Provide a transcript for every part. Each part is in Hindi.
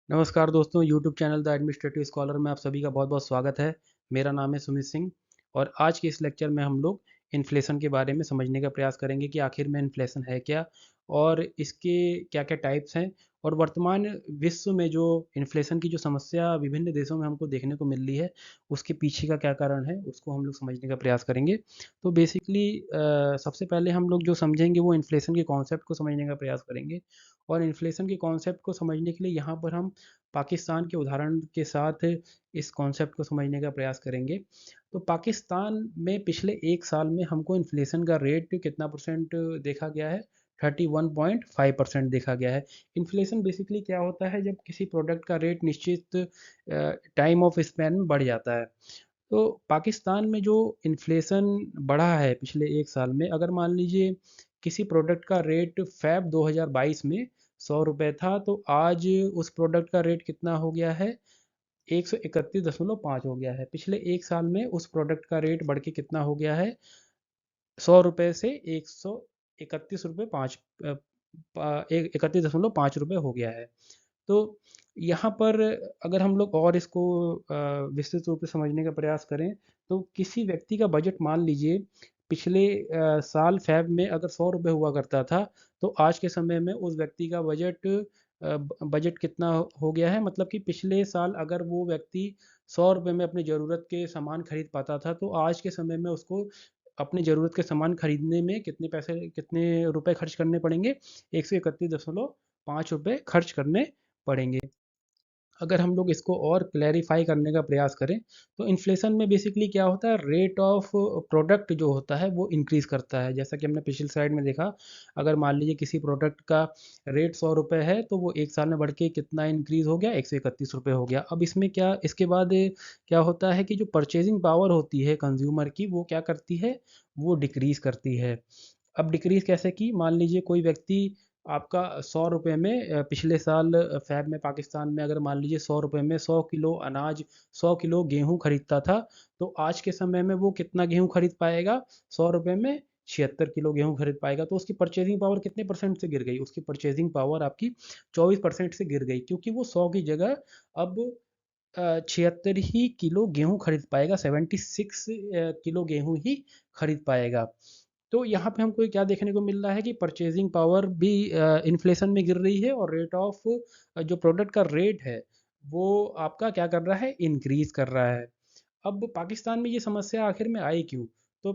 नमस्कार दोस्तों, YouTube channel the administrative scholar में आप सभी का बहुत-बहुत स्वागत है। मेरा नाम है सुमित सिंह और आज के इस लेक्चर में हम लोग इन्फ्लेशन के बारे में समझने का प्रयास करेंगे कि आखिर में इन्फ्लेशन है क्या और इसके क्या-क्या टाइप्स हैं और वर्तमान विश्व में जो इन्फ्लेशन की जो समस्या विभिन्न देशों में हमको देखने को मिल रही है, उसके पीछे का क्या कारण है, उसको हम लोग समझने का प्रयास करेंगे। तो बेसिकली सबसे पहले हम लोग जो समझेंगे वो इन्फ्लेशन के कॉन्सेप्ट को समझने का प्रयास करेंगे और इन्फ्लेशन के कॉन्सेप्ट को समझने के लिए यहाँ पर हम पाकिस्तान के उदाहरण के साथ इस कॉन्सेप्ट को समझने का प्रयास करेंगे। तो पाकिस्तान में पिछले 1 साल में हमको इन्फ्लेशन का रेट कितना परसेंट देखा गया है? 31.5% देखा गया है। इन्फ्लेशन बेसिकली क्या होता है जब किसी प्रोडक्ट का रेट निश्चित टाइम ऑफ स्पैन में बढ़ जाता है। तो पाकिस्तान में जो इन्फ्लेशन बढ़ा है पिछले 1 साल में, अगर मान लीजिए किसी प्रोडक्ट का रेट फ़ेब 2022 में ₹100 था, तो आज उस प्रोडक्ट का रेट कितना हो गया है? 131.5 हो गया है। पिछले 1 साल में उस प्रोडक्ट का रेट बढ़ के कितना हो गया है? ₹100 से 131 अ, प ए 31.5 हो गया है। तो यहाँ पर अगर हम लोग और इसको विस्तृत रूप से समझने का प्रयास करें, तो किसी व्यक्ति का बजट मान लीजिए पिछले साल फ़ेब में अगर ₹100 हुआ करता था, तो आज के समय में उस व्यक्ति का बजट कितना हो गया है? मतलब कि पिछले साल अगर वो व्यक्ति ₹100 में अपनी ज़रूरत के सामान खरीद पाता था, तो आज के समय में उसको अपनी ज़रूरत के सामान खरीदने में कितने रुपए खर्च करने पड़ेंगे? ₹131.5 खर्च करने पड़ेंगे। अगर हम लोग इसको और क्लैरिफ़ाई करने का प्रयास करें, तो इन्फ्लेशन में बेसिकली क्या होता है, रेट ऑफ प्रोडक्ट जो होता है वो इंक्रीज़ करता है। जैसा कि हमने पिछली स्लाइड में देखा, अगर मान लीजिए किसी प्रोडक्ट का रेट ₹100 है, तो वो 1 साल में बढ़ के कितना इंक्रीज़ हो गया, ₹131 हो गया। अब इसमें क्या इसके बाद क्या होता है कि जो परचेज़िंग पावर होती है कंज़्यूमर की, वो क्या करती है, वो डिक्रीज़ करती है। अब डिक्रीज़ कैसे की? मान लीजिए कोई व्यक्ति आपका ₹100 में पिछले साल फ़ेब में पाकिस्तान में अगर मान लीजिए ₹100 में 100 किलो अनाज, 100 किलो गेहूँ खरीदता था, तो आज के समय में वो कितना गेहूँ खरीद पाएगा? ₹100 में 76 किलो गेहूँ खरीद पाएगा। तो उसकी परचेज़िंग पावर कितने परसेंट से गिर गई? उसकी परचेज़िंग पावर आपकी 24% से गिर गई क्योंकि वो 100 की जगह अब 76 ही किलो गेहूँ खरीद पाएगा, 76 किलो गेहूँ ही खरीद पाएगा। तो यहाँ पे हमको क्या देखने को मिल रहा है कि परचेजिंग पावर भी इन्फ्लेशन में गिर रही है और रेट ऑफ जो प्रोडक्ट का रेट है वो आपका क्या कर रहा है, इंक्रीज कर रहा है। अब पाकिस्तान में ये समस्या आखिर में आई क्यों? तो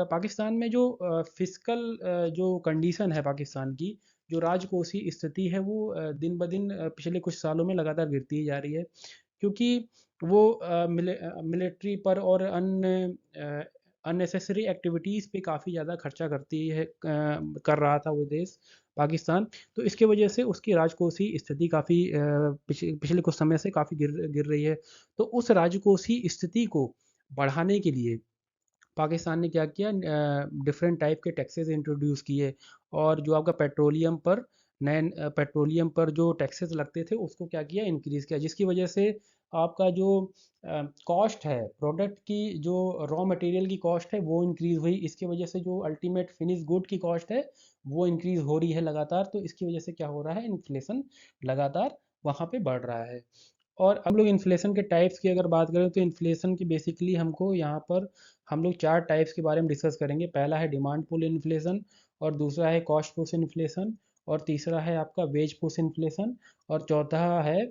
पाकिस्तान में जो फिजिकल जो कंडीशन है पाकिस्तान की, जो राजकोषीय स्थिति है वो दिन ब दिन पिछले कुछ सालों में लगातार गिरती ही जा रही है। क्योंकि वो मिलिट्री पर और अन्य अननेसेसरी एक्टिविटीज़ पे काफ़ी ज़्यादा खर्चा कर रहा था वो देश पाकिस्तान। तो इसकी वजह से उसकी राजकोषीय स्थिति काफ़ी पिछले कुछ समय से काफ़ी गिर गिर रही है। तो उस राजकोषीय स्थिति को बढ़ाने के लिए पाकिस्तान ने क्या किया, डिफरेंट टाइप के टैक्सेस इंट्रोड्यूस किए और जो आपका पेट्रोलियम पर जो टैक्सेस लगते थे उसको क्या किया, इंक्रीज़ किया, जिसकी वजह से आपका जो कॉस्ट है प्रोडक्ट की, जो रॉ मटेरियल की कॉस्ट है वो इंक्रीज़ हुई। इसकी वजह से जो अल्टीमेट फिनिश गुड की कॉस्ट है वो इंक्रीज़ हो रही है लगातार। तो इसकी वजह से क्या हो रहा है, इन्फ्लेशन लगातार वहाँ पे बढ़ रहा है। और हम लोग इन्फ्लेशन के टाइप्स की अगर बात करें तो इन्फ्लेशन की बेसिकली हमको यहाँ पर हम लोग 4 टाइप्स के बारे में डिस्कस करेंगे। पहला है डिमांड पुल इन्फ्लेशन और दूसरा है कॉस्ट पुश इन्फ्लेशन और तीसरा है आपका वेज पुश इन्फ्लेशन और चौथा है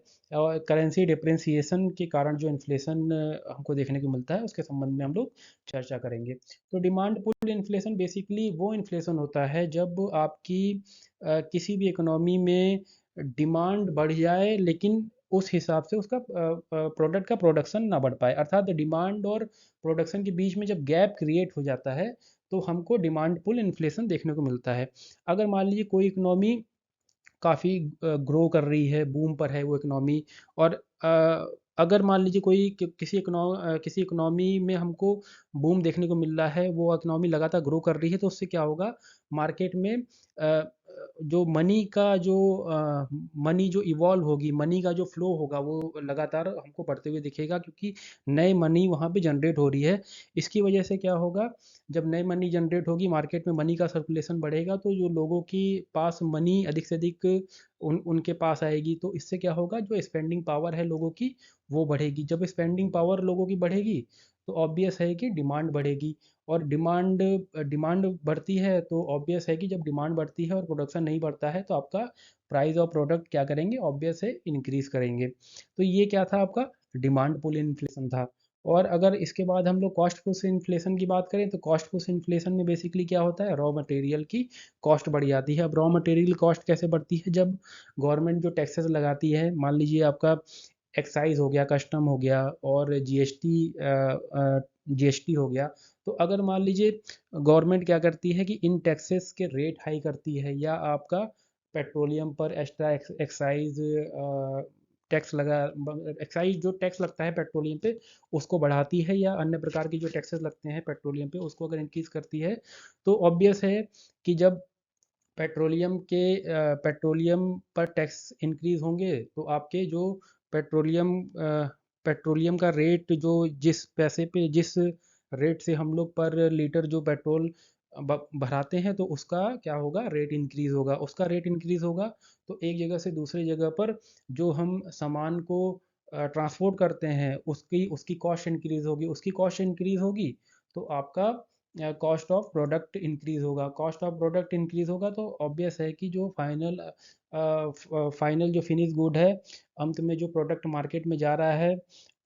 करेंसी डिप्रिसिएशन के कारण जो इन्फ्लेशन हमको देखने को मिलता है उसके संबंध में हम लोग चर्चा करेंगे। तो डिमांड पुल इन्फ्लेशन बेसिकली वो इन्फ्लेशन होता है जब आपकी किसी भी इकोनॉमी में डिमांड बढ़ जाए लेकिन उस हिसाब से उसका प्रोडक्ट का प्रोडक्शन ना बढ़ पाए, अर्थात डिमांड और प्रोडक्शन के बीच में जब गैप क्रिएट हो जाता है तो हमको डिमांड पुल इन्फ्लेशन देखने को मिलता है। अगर मान लीजिए कोई इकोनॉमी काफ़ी ग्रो कर रही है, बूम पर है वो इकोनॉमी और अगर मान लीजिए किसी इकोनॉमी में हमको बूम देखने को मिल रहा है, वो इकोनॉमी लगातार ग्रो कर रही है, तो उससे क्या होगा, मार्केट में जो मनी जो इवॉल्व होगी, मनी का जो फ्लो होगा वो लगातार हमको बढ़ते हुए दिखेगा, क्योंकि नए मनी वहाँ पे जनरेट हो रही है। इसकी वजह से क्या होगा, जब नई मनी जनरेट होगी, मार्केट में मनी का सर्कुलेशन बढ़ेगा, तो जो लोगों की पास मनी अधिक से अधिक उनके पास आएगी, तो इससे क्या होगा, जो स्पेंडिंग पावर है लोगों की वो बढ़ेगी। जब स्पेंडिंग पावर लोगों की बढ़ेगी तो ऑब्वियस है कि डिमांड बढ़ेगी, और डिमांड डिमांड बढ़ती है तो ऑब्वियस है कि जब डिमांड बढ़ती है और प्रोडक्शन नहीं बढ़ता है तो आपका प्राइस ऑफ प्रोडक्ट क्या करेंगे, ऑब्वियस है इंक्रीज करेंगे। तो ये क्या था, आपका डिमांड पुल इन्फ्लेशन था। और अगर इसके बाद हम लोग कॉस्ट पुश इन्फ्लेशन की बात करें, तो कॉस्ट पुश इन्फ्लेशन में बेसिकली क्या होता है, रॉ मटेरियल की कॉस्ट बढ़ जाती है। अब रॉ मटेरियल कॉस्ट कैसे बढ़ती है, जब गवर्नमेंट जो टैक्सेस लगाती है, मान लीजिए आपका एक्साइज हो गया, कस्टम हो गया, और जीएसटी हो गया। तो अगर मान लीजिए गवर्नमेंट क्या करती है कि इन टैक्सेस के रेट हाई करती है, या आपका पेट्रोलियम पर एक्स्ट्रा एक्साइज टैक्स लगा, एक्साइज जो टैक्स लगता है पेट्रोलियम पे उसको बढ़ाती है, या अन्य प्रकार की जो टैक्सेस लगते हैं पेट्रोलियम पे उसको अगर इंक्रीज करती है, तो ऑब्वियस है कि जब पेट्रोलियम पर टैक्स इंक्रीज होंगे तो आपके जो पेट्रोलियम पेट्रोलियम का रेट, जो जिस रेट से हम लोग पर लीटर जो पेट्रोल भराते हैं, तो उसका क्या होगा, रेट इंक्रीज होगा। उसका रेट इंक्रीज होगा तो एक जगह से दूसरी जगह पर जो हम सामान को ट्रांसपोर्ट करते हैं उसकी उसकी कॉस्ट इंक्रीज होगी, उसकी कॉस्ट इंक्रीज होगी तो आपका कॉस्ट ऑफ प्रोडक्ट इंक्रीज होगा। कॉस्ट ऑफ प्रोडक्ट इंक्रीज होगा तो ऑब्वियस है कि जो फाइनल जो फिनिश गुड है, अंत में जो प्रोडक्ट मार्केट में जा रहा है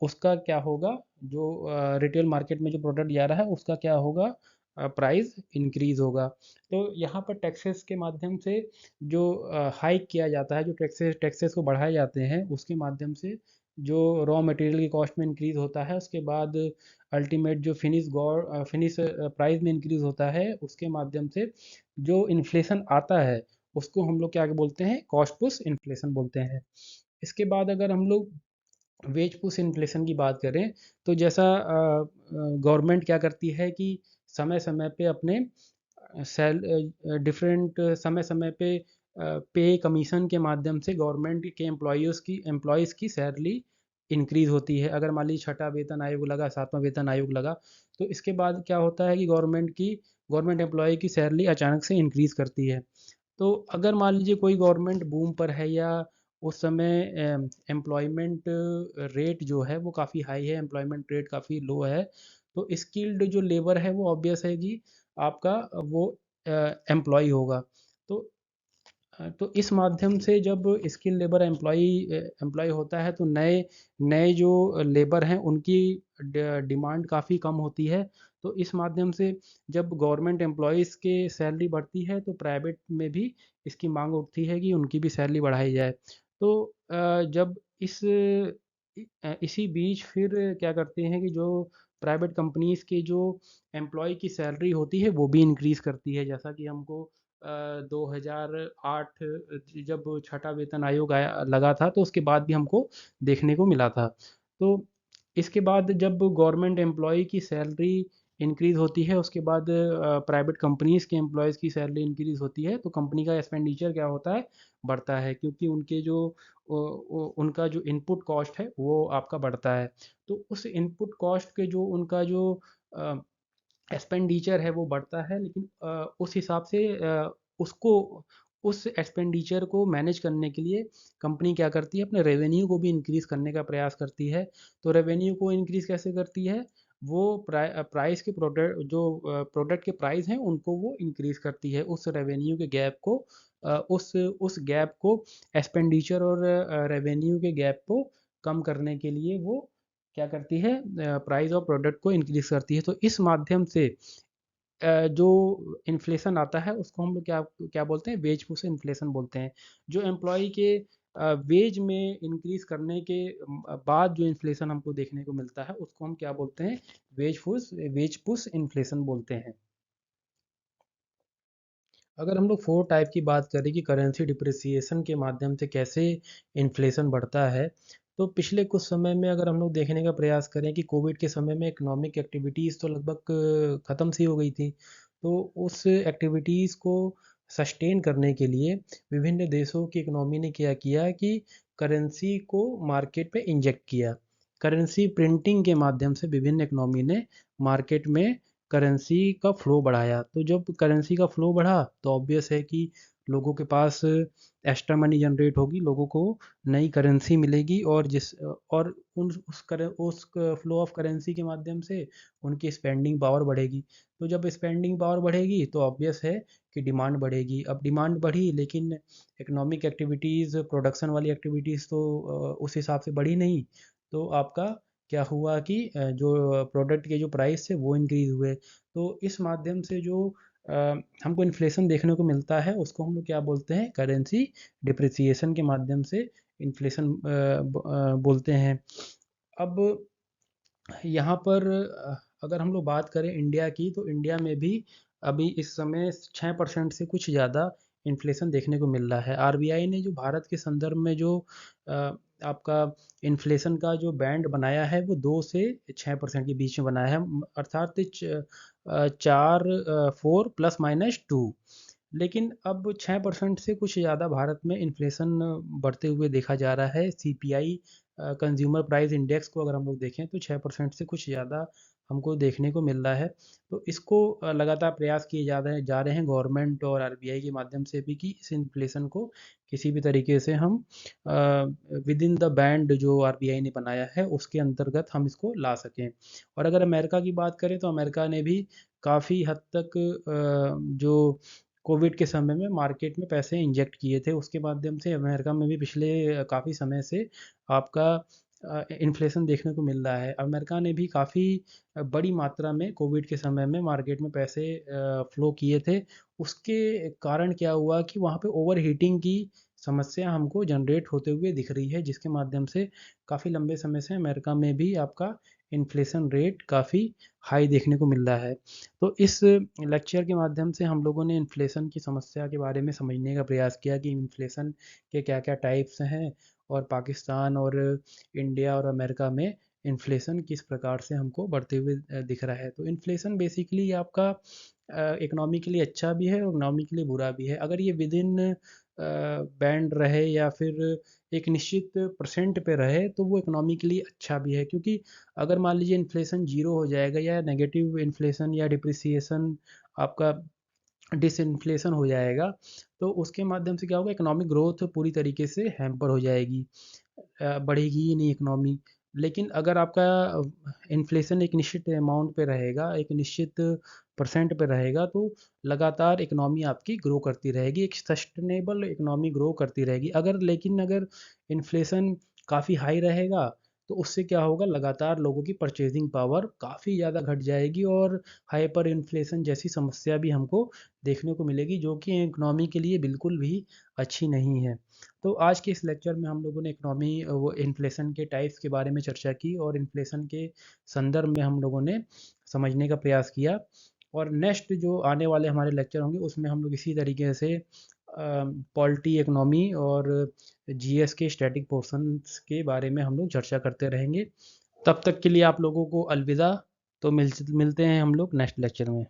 उसका क्या होगा, जो रिटेल मार्केट में जो प्रोडक्ट जा रहा है उसका क्या होगा, प्राइस इंक्रीज होगा। तो यहाँ पर टैक्सेस के माध्यम से जो हाइक किया जाता है, जो टैक्सेस टैक्सेस को बढ़ाए जाते हैं, उसके माध्यम से जो रॉ मटेरियल की कॉस्ट में इंक्रीज होता है, उसके बाद अल्टीमेट जो फिनिश प्राइस में इंक्रीज होता है, उसके माध्यम से जो इन्फ्लेशन आता है उसको हम लोग क्या बोलते हैं, कॉस्ट पुश इन्फ्लेशन बोलते हैं। इसके बाद अगर हम लोग वेज पुश इन्फ्लेशन की बात करें, तो जैसा गवर्नमेंट क्या करती है कि समय समय पे अपने सेल डिफरेंट समय समय पे पे कमीशन के माध्यम से गवर्नमेंट के एम्प्लॉयज़ की सैलरी इंक्रीज होती है। अगर मान लीजिए छठा वेतन आयोग लगा, सातवां वेतन आयोग लगा, तो इसके बाद क्या होता है कि गवर्नमेंट एम्प्लॉय की सैलरी अचानक से इंक्रीज करती है। तो अगर मान लीजिए कोई गवर्नमेंट बूम पर है, या उस समय एम्प्लॉयमेंट रेट जो है वो काफ़ी हाई है, एम्प्लॉयमेंट रेट काफ़ी लो है, तो स्किल्ड जो लेबर है वो ऑब्वियस है कि आपका वो एम्प्लॉय होगा। तो तो इस माध्यम से जब स्किल लेबर एम्प्लॉय होता है, तो नए नए जो लेबर हैं उनकी डिमांड काफ़ी कम होती है। तो इस माध्यम से जब गवर्नमेंट एम्प्लॉयज़ के सैलरी बढ़ती है तो प्राइवेट में भी इसकी मांग उठती है कि उनकी भी सैलरी बढ़ाई जाए। तो जब इसी बीच फिर क्या करते हैं कि जो प्राइवेट कंपनीज़ के जो एम्प्लॉय की सैलरी होती है वो भी इंक्रीज़ करती है, जैसा कि हमको 2008 जब छठा वेतन आयोग आया लगा था तो उसके बाद भी हमको देखने को मिला था। तो इसके बाद जब गवर्नमेंट एम्प्लॉय की सैलरी इंक्रीज होती है, उसके बाद प्राइवेट कंपनीज के एम्प्लॉयज़ की सैलरी इंक्रीज होती है, तो कंपनी का एक्सपेंडिचर क्या होता है, बढ़ता है, क्योंकि उनका जो इनपुट कॉस्ट है वो आपका बढ़ता है। तो उस इनपुट कॉस्ट के जो उनका जो एक्सपेंडिचर है वो बढ़ता है, लेकिन उस हिसाब से उसको उस एक्सपेंडिचर को मैनेज करने के लिए कंपनी क्या करती है, अपने रेवेन्यू को भी इंक्रीज करने का प्रयास करती है। तो रेवेन्यू को इंक्रीज कैसे करती है, वो प्राइस के प्रोडक्ट के प्राइस हैं उनको वो इंक्रीज करती है, उस रेवेन्यू के गैप को उस गैप को एक्सपेंडिचर और रेवेन्यू के गैप को कम करने के लिए वो क्या करती है, प्राइस ऑफ प्रोडक्ट को इंक्रीज करती है। तो इस माध्यम से जो इन्फ्लेशन आता है उसको हम लोग क्या क्या बोलते हैं, वेज पुश इन्फ्लेशन बोलते हैं। जो एम्प्लॉय के वेज में इंक्रीज करने के बाद जो इन्फ्लेशन हमको देखने को मिलता है उसको हम क्या बोलते हैं, वेज पुश इन्फ्लेशन बोलते हैं। अगर हम लोग फोर टाइप की बात करें कि करेंसी डिप्रिसिएशन के माध्यम से कैसे इन्फ्लेशन बढ़ता है, तो पिछले कुछ समय में अगर हम लोग देखने का प्रयास करें कि कोविड के समय में इकोनॉमिक एक्टिविटीज़ तो लगभग ख़त्म सी हो गई थी। तो उस एक्टिविटीज़ को सस्टेन करने के लिए विभिन्न देशों की इकोनॉमी ने क्या किया कि करेंसी को मार्केट में इंजेक्ट किया। करेंसी प्रिंटिंग के माध्यम से विभिन्न इकोनॉमी ने मार्केट में करेंसी का फ्लो बढ़ाया। तो जब करेंसी का फ्लो बढ़ा तो ऑब्वियस है कि लोगों के पास एक्स्ट्रा मनी जनरेट होगी, लोगों को नई करेंसी मिलेगी और उस फ्लो ऑफ करेंसी के माध्यम से उनकी स्पेंडिंग पावर बढ़ेगी। तो जब स्पेंडिंग पावर बढ़ेगी तो ऑब्वियस है कि डिमांड बढ़ेगी। अब डिमांड बढ़ी लेकिन इकोनॉमिक एक्टिविटीज़, प्रोडक्शन वाली एक्टिविटीज़ तो उस हिसाब से बढ़ी नहीं। तो आपका क्या हुआ कि जो प्रोडक्ट के जो प्राइस थे वो इंक्रीज़ हुए। तो इस माध्यम से जो हमको इन्फ्लेशन देखने को मिलता है उसको हम लोग क्या बोलते हैं, करेंसी डिप्रिसिएशन के माध्यम से इन्फ्लेशन बोलते हैं। अब यहाँ पर अगर हम लोग बात करें इंडिया की, तो इंडिया में भी अभी इस समय 6% से कुछ ज़्यादा इन्फ्लेशन देखने को मिल रहा है। आरबीआई ने जो भारत के संदर्भ में जो आपका इन्फ्लेशन का जो बैंड बनाया है वो 2 से 6% के बीच में बनाया है, अर्थात 4 +- 2। लेकिन अब 6% से कुछ ज़्यादा भारत में इन्फ्लेशन बढ़ते हुए देखा जा रहा है। सीपीआई कंज्यूमर प्राइस इंडेक्स को अगर हम लोग देखें तो 6% से कुछ ज़्यादा हमको देखने को मिल रहा है। तो इसको लगातार प्रयास किए जा रहे हैं गवर्नमेंट और आरबीआई के माध्यम से भी कि इस इन्फ्लेशन को किसी भी तरीके से हम विद इन द बैंड जो आरबीआई ने बनाया है उसके अंतर्गत हम इसको ला सकें। और अगर अमेरिका की बात करें तो अमेरिका ने भी काफ़ी हद तक जो कोविड के समय में मार्केट में पैसे इंजेक्ट किए थे उसके माध्यम से अमेरिका में भी पिछले काफ़ी समय से आपका इन्फ्लेशन देखने को मिल रहा है। अमेरिका ने भी काफ़ी बड़ी मात्रा में कोविड के समय में मार्केट में पैसे फ्लो किए थे। उसके कारण क्या हुआ कि वहाँ पे ओवर हीटिंग की समस्या हमको जनरेट होते हुए दिख रही है, जिसके माध्यम से काफ़ी लंबे समय से अमेरिका में भी आपका इन्फ्लेशन रेट काफ़ी हाई देखने को मिल रहा है। तो इस लेक्चर के माध्यम से हम लोगों ने इन्फ्लेशन की समस्या के बारे में समझने का प्रयास किया कि इन्फ्लेशन के क्या-क्या टाइप्स हैं और पाकिस्तान और इंडिया और अमेरिका में इन्फ्लेशन किस प्रकार से हमको बढ़ते हुए दिख रहा है। तो इन्फ्लेशन बेसिकली आपका इकोनॉमी के लिए अच्छा भी है और इकोनॉमी के लिए बुरा भी है। अगर ये विद इन बैंड रहे या फिर एक निश्चित परसेंट पे रहे तो वो इकोनॉमी के लिए अच्छा भी है, क्योंकि अगर मान लीजिए इन्फ्लेशन ज़ीरो हो जाएगा या नेगेटिव इन्फ्लेशन या डिप्रिसिएशन आपका डिसइन्फ्लेशन हो जाएगा, तो उसके माध्यम से क्या होगा, इकोनॉमिक ग्रोथ पूरी तरीके से हैम्पर हो जाएगी, बढ़ेगी ही नहीं इकोनॉमी। लेकिन अगर आपका इन्फ्लेशन एक निश्चित अमाउंट पे रहेगा, एक निश्चित परसेंट पे रहेगा, तो लगातार इकोनॉमी आपकी ग्रो करती रहेगी, एक सस्टेनेबल इकोनॉमी ग्रो करती रहेगी। अगर इन्फ्लेशन काफ़ी हाई रहेगा तो उससे क्या होगा, लगातार लोगों की परचेजिंग पावर काफ़ी ज़्यादा घट जाएगी और हाइपर इन्फ्लेशन जैसी समस्या भी हमको देखने को मिलेगी, जो कि इकोनॉमी के लिए बिल्कुल भी अच्छी नहीं है। तो आज के इस लेक्चर में हम लोगों ने इकोनॉमी वो इन्फ्लेशन के टाइप्स के बारे में चर्चा की और इन्फ्लेशन के संदर्भ में हम लोगों ने समझने का प्रयास किया। और नेक्स्ट जो आने वाले हमारे लेक्चर होंगे उसमें हम लोग इसी तरीके से पॉलिटी, इकोनॉमी और जीएस के स्टैटिक पोर्शंस के बारे में हम लोग चर्चा करते रहेंगे। तब तक के लिए आप लोगों को अलविदा। तो मिलते हैं हम लोग नेक्स्ट लेक्चर में।